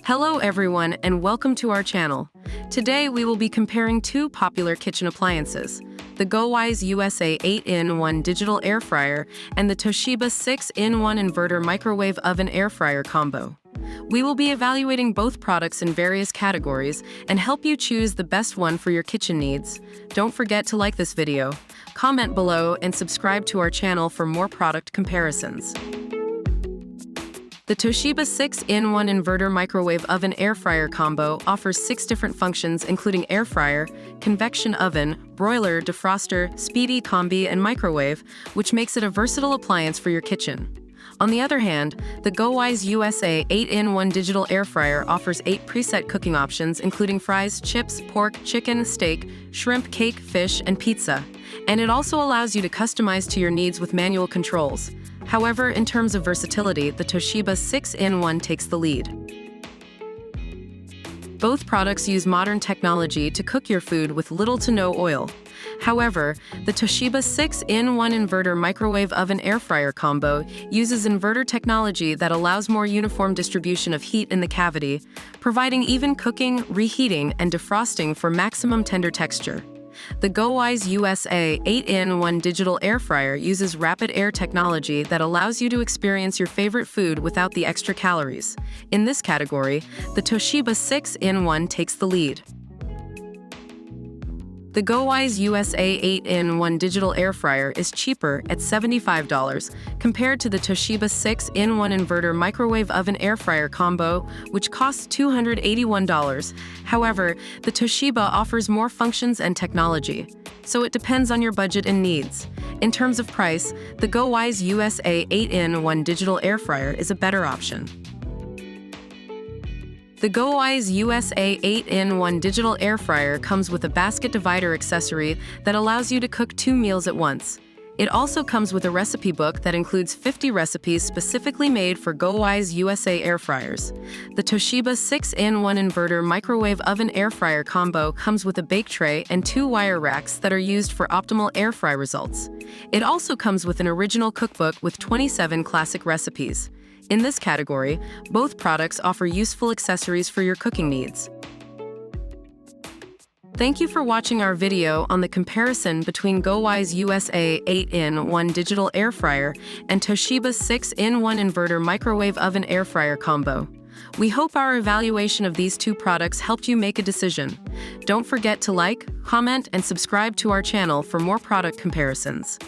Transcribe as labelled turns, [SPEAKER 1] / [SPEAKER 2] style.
[SPEAKER 1] Hello everyone and welcome to our channel. Today we will be comparing two popular kitchen appliances, the GoWISE USA 8-in-1 digital air fryer and the Toshiba 6-in-1 inverter microwave oven air fryer combo. We will be evaluating both products in various categories and help you choose the best one for your kitchen needs. Don't forget to like this video, comment below and subscribe to our channel for more product comparisons. The Toshiba 6-in-1 inverter microwave oven air fryer combo offers 6 different functions including air fryer, convection oven, broiler, defroster, speedy, combi, and microwave, which makes it a versatile appliance for your kitchen. On the other hand, the GoWISE USA 8-in-1 digital air fryer offers 8 preset cooking options including fries, chips, pork, chicken, steak, shrimp, cake, fish, and pizza. And it also allows you to customize to your needs with manual controls. However, in terms of versatility, the Toshiba 6-in-1 takes the lead. Both products use modern technology to cook your food with little to no oil. However, the Toshiba 6-in-1 inverter microwave oven air fryer combo uses inverter technology that allows more uniform distribution of heat in the cavity, providing even cooking, reheating, and defrosting for maximum tender texture. The GoWISE USA 8-in-1 digital air fryer uses rapid air technology that allows you to experience your favorite food without the extra calories. In this category, the Toshiba 6-in-1 takes the lead. The GoWISE USA 8-in-1 digital air fryer is cheaper at $75 compared to the Toshiba 6-in-1 inverter microwave oven air fryer combo, which costs $281. However, the Toshiba offers more functions and technology, so it depends on your budget and needs. In terms of price, the GoWISE USA 8-in-1 digital air fryer is a better option. The GoWISE USA 8-in-1 digital air fryer comes with a basket divider accessory that allows you to cook 2 meals at once. It also comes with a recipe book that includes 50 recipes specifically made for GoWISE USA air fryers. The Toshiba 6-in-1 inverter microwave oven air fryer combo comes with a bake tray and 2 wire racks that are used for optimal air fry results. It also comes with an original cookbook with 27 classic recipes. In this category, both products offer useful accessories for your cooking needs. Thank you for watching our video on the comparison between GoWISE USA 8-in-1 digital air fryer and Toshiba 6-in-1 inverter microwave oven air fryer combo. We hope our evaluation of these two products helped you make a decision. Don't forget to like, comment, and subscribe to our channel for more product comparisons.